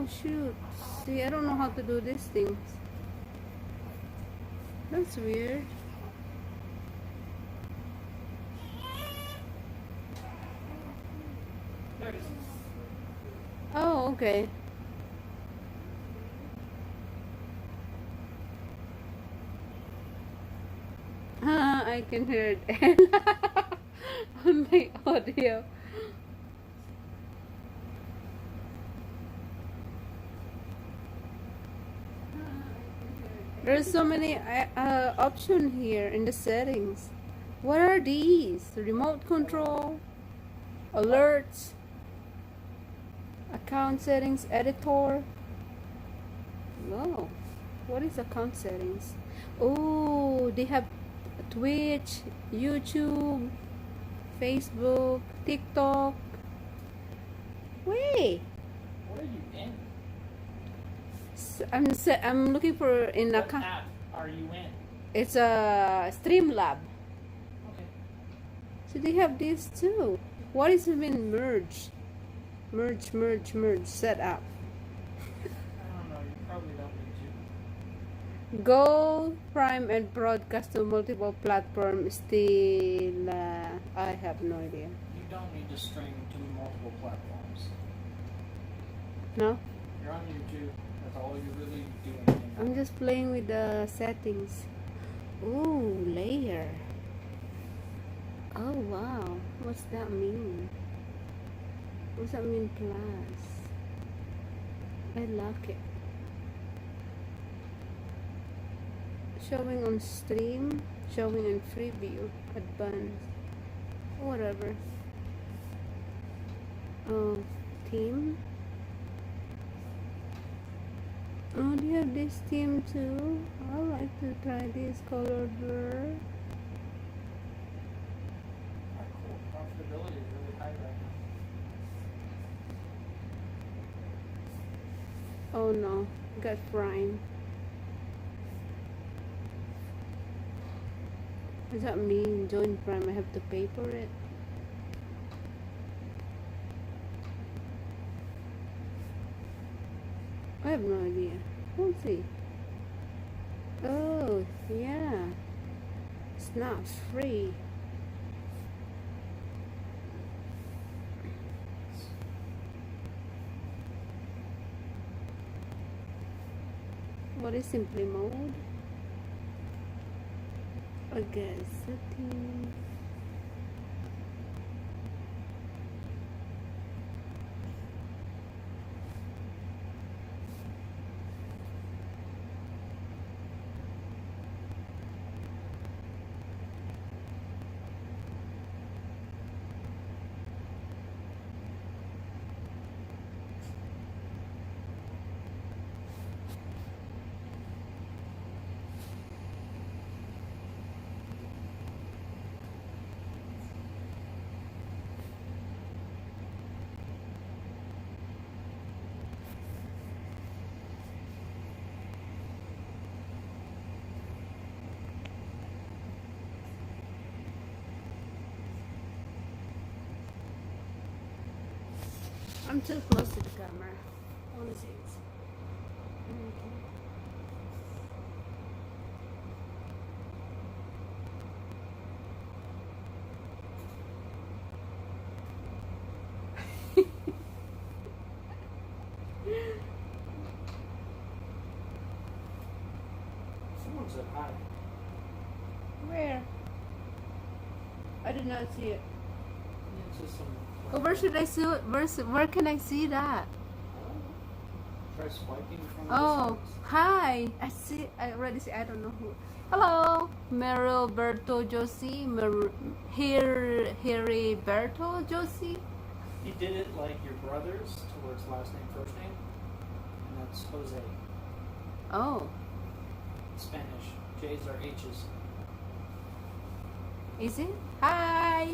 Oh shoot. See, I don't know how to do these things. That's weird. There it is. Oh, okay. I can hear it on my audio. There's so many options here in the settings. What are these? Remote control, alerts, account settings, editor. Whoa, what is account settings? Oh, they have Twitch, YouTube, Facebook, TikTok. Wait, What are you in? I'm looking for in What account. app are you in? It's a Streamlab. Okay. So they have this too. What is it mean merge? Merge, set up. I don't know. You probably don't need to. Go Prime and broadcast to multiple platforms. Still, I have no idea. You don't need to stream to multiple platforms. No, You're on YouTube. That's all you're really doing. I'm just playing with the settings. Ooh, layer. Oh wow, what's that mean? What's that mean plus? I like it. Showing on stream, showing in preview, advanced, whatever. Oh, theme. Oh, do you have this theme too? I like to try this color blur. Our cool profitability is really high right now. Oh no, got Prime. What does that mean? Join Prime, I have to pay for it. I have no idea. We'll see. Oh, yeah. It's not free. What is simply mode? I guess setting. I'm too close to the camera. I want to see it. Someone said hi. Where? I did not see it. It's just some. Oh, where should I see it? Where can I see that? Try swiping from Oh, the sides. hi. I see. I already see. I don't know who. Hello, Merilberto Josie. Heriberto Josie. He did it like your brothers towards last name, first name. And that's Jose. Oh, Spanish. J's are H's. is it? Hi.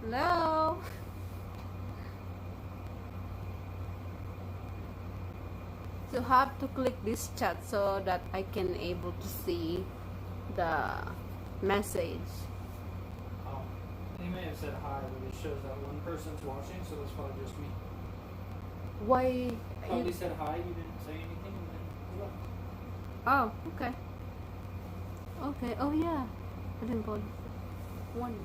Hello. So have to click this chat so that I can able to see the message. Oh. He may have said hi, but it shows that one person's watching, so that's probably just me. Why? Probably said hi, you didn't say anything, and then you left. Oh, okay. Okay. Oh yeah. I didn't go. One.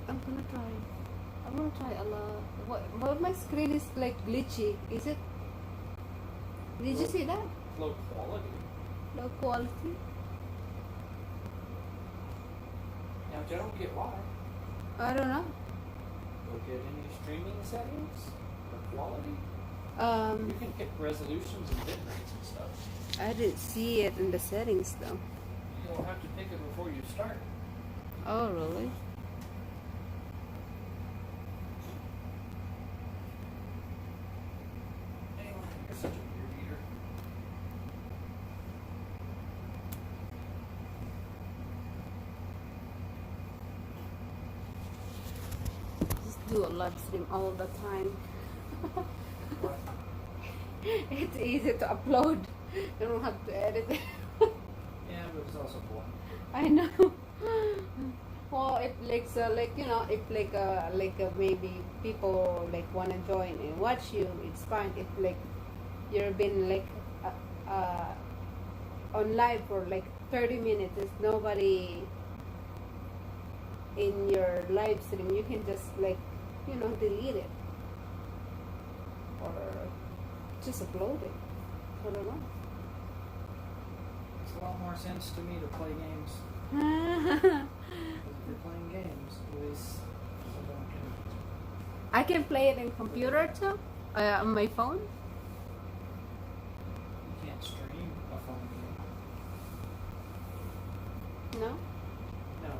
I'm gonna try. I'm gonna try a lot. What? My screen is like glitchy. Is it? Did you see that? Low quality. Low quality. Now, I don't get why. I don't know. Look at any streaming settings or quality. You can pick resolutions and bit rates and stuff. I didn't see it in the settings though. You'll have to pick it before you start. Oh really? Anyway, you're such a weird eater. Just do a live stream all the time. What? It's easy to upload. You don't have to edit it. Yeah, but it's also boring. I know. Well, it like you know, if maybe people like wanna join and watch you, it's fine. If like you've been like on live for like 30 minutes, there's nobody in your live stream, you can just like you know delete it or just upload it. I don't know. It's a lot more sense to me to play games. Because if you're playing games, at least someone can. I can play it in computer too, on my phone. You can't stream a phone game. No. No.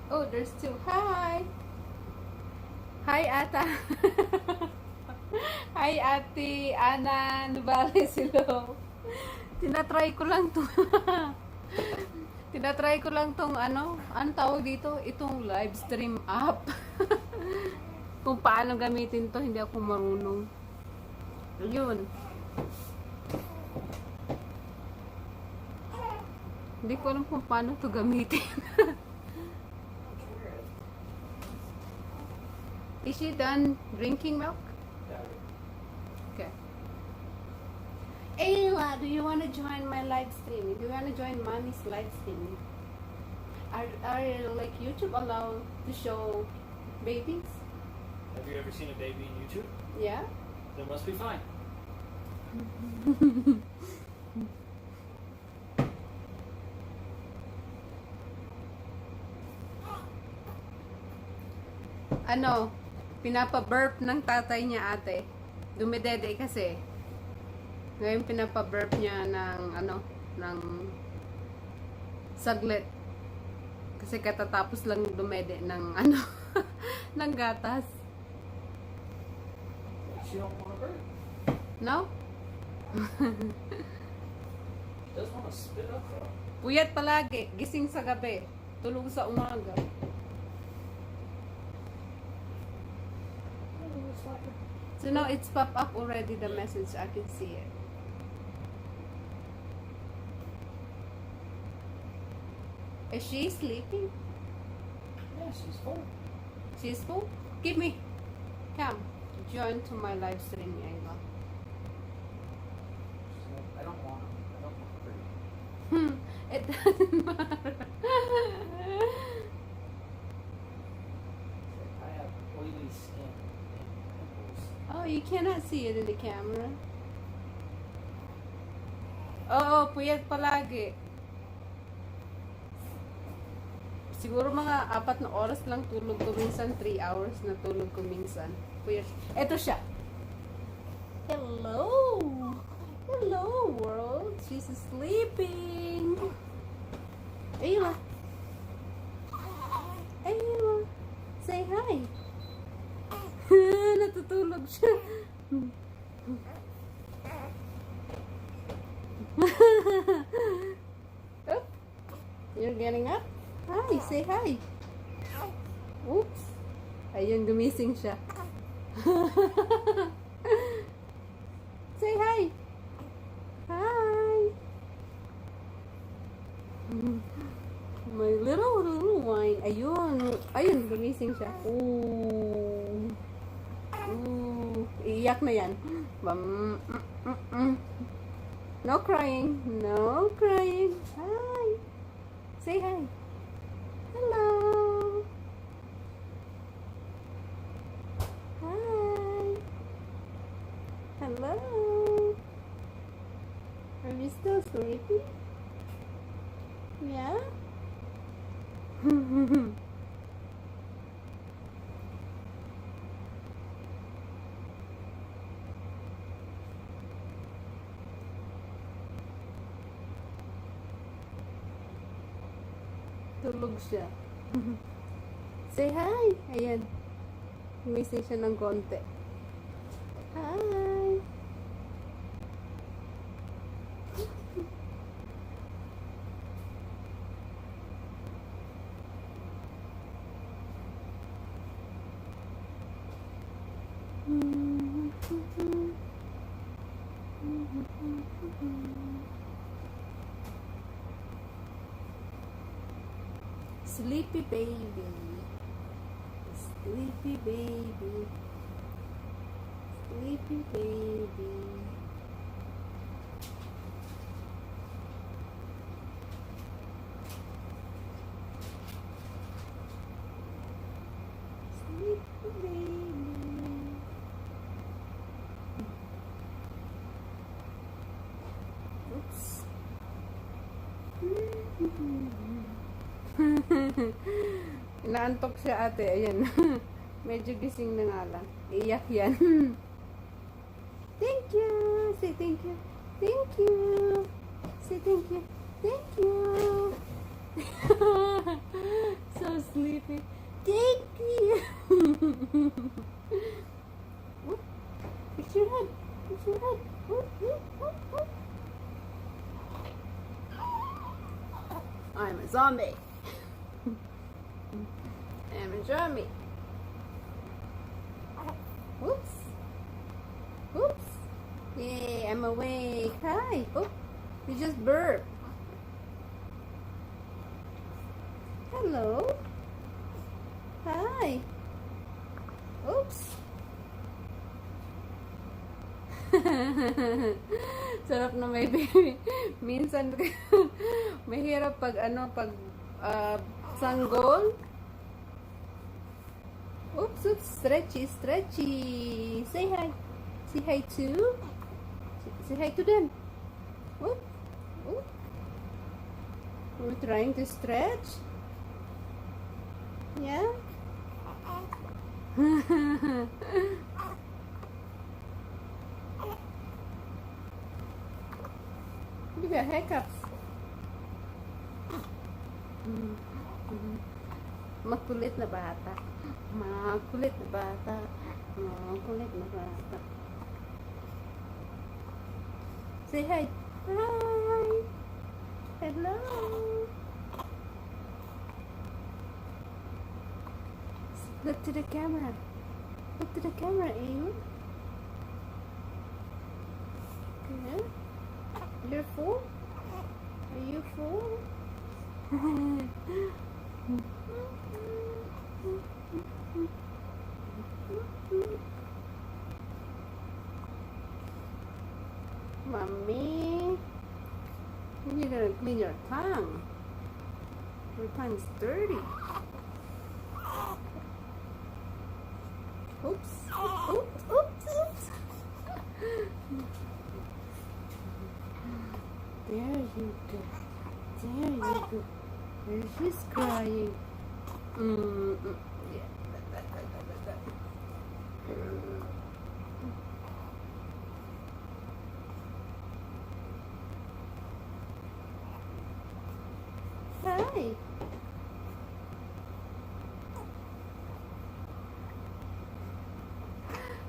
Oh, there's two. Hi! Hi, Ata! Hi, Ate Ana Nubales. Hello! Tinatry ko lang to. Tinatry ko lang tong ano tawag dito? Itong live stream app. Kung paano gamitin to, hindi ako marunong. Yun. Hindi ko alam kung paano to gamitin. Is she done drinking milk? Okay. Ayla, do you want to join my live stream? Do you want to join Mommy's live stream? Are like YouTube allowed to show babies? Have you ever seen a baby in YouTube? Yeah. They must be fine. Ano? Pinapa-burp ng tatay niya ate. Dumidede kasi. Ngayon pinapa-burp niya ng ano, ng saglit. Kasi katatapos lang dumede ng ano, ng gatas. She don't want to burp. No? She does want to spit up though. Puyat palagi. Gising sa gabi. Tulog sa umaga. So now it's pop up already the message. I can see it. Is she sleeping? Yeah, she's full. She's full? Give me. Come. Join to my live stream, Ayla. She's like, I don't want them. I don't want pretty. It doesn't matter. She's like, I have oily skin and pimples. Oh, you cannot see it in the camera. Oo, puyat palagi. siguro mga 4 na oras lang tulog ko minsan, 3 hours na tulog ko minsan. Kuya, eto siya. Hello! Hello, world! She's sleeping! Ayun. Ayun. Say hi! Natutulog siya. Oh, you're getting up? Hi, say hi. Oops. Ayun, gumising siya. Say hi. Hi. My little wine. Ayun. Ayun, gumising siya. Ooh. Ooh. Iyak na yan. No crying. No crying. Hi. Say hi. Hello. Hi. Hello. Are you still sleepy? Yeah? Tulog siya. Say hi. Ayan. Humising siya ng konti. Hi. Sleepy baby. Sleepy baby. Sleepy baby. Sleepy baby. Oops. Inaantok siya ate. Ayan. Medyo gising na nga lang. Iyak yan. Thank you. Say thank you. Thank you. Say thank you. Thank you. So sleepy. Thank you. Fix your head. Fix your head. I'm a zombie. I'm a zombie. Oops. Oops. Yay, I'm awake. Hi. Oh, you just burped. Hello. Hi. Oops. Sarap na may baby. Minsan mahirap pag sanggol. Oops, oops, stretchy, stretchy. Say hi. Say hi to. Say hi to them. Oop, oop. We're trying to stretch. Yeah. Give me a hiccups. Makulit na bata. Makulit na bata. Makulit na bata. Say hi. Hi. Hello. Look to the camera. Look to the camera, Amy. Okay. You're full? Are you full? Mommy, you're gonna clean your tongue. Your tongue's dirty. Oops, oops, oops, oops. There you go. There you go. There she's crying. Yeah. Hi.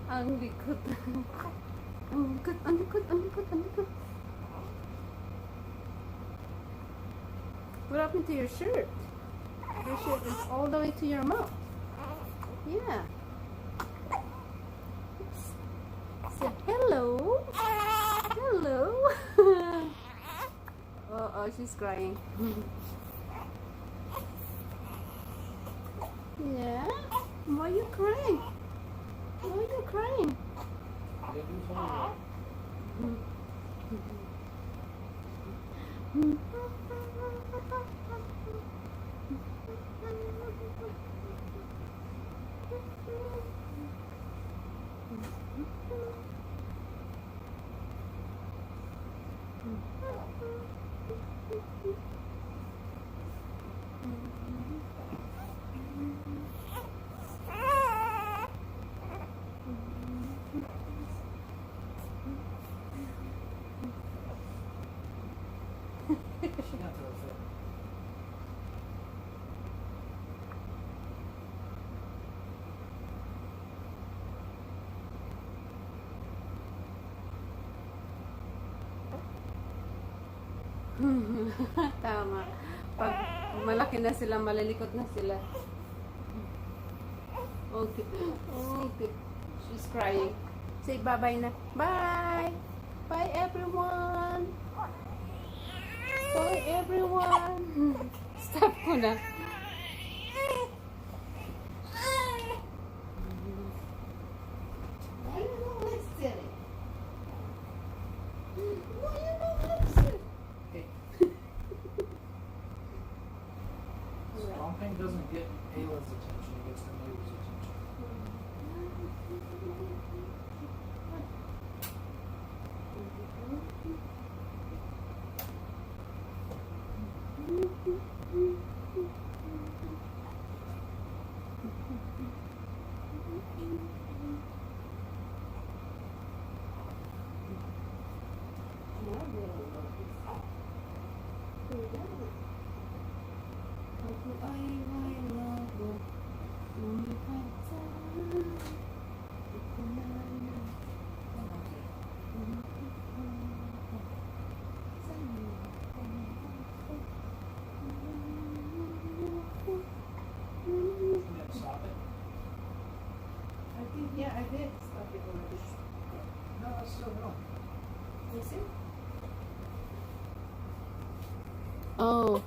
Ang likot. Ang likot, ang likot, ang likot, ang likot. What happened to your shirt? Your shirt is all the way to your mouth. Yeah. Oops. Say hello. Hello. Oh, she's crying. Yeah? Why are you crying? Why are you crying? I didn't do homework. She got to her fit. Tama. Pag malaki na sila, malilikot na sila. Okay. Okay. She's crying. Say bye-bye na. Bye! Bye everyone! Bye everyone! Stop ko na. Why you don't listen? Why you don't listen? Hey. Stomping doesn't get Ayla's attention, it gets the neighbor's attention. You didn't stop it? I think, yeah, I did stop it already. No, it's still going. You see? Oh.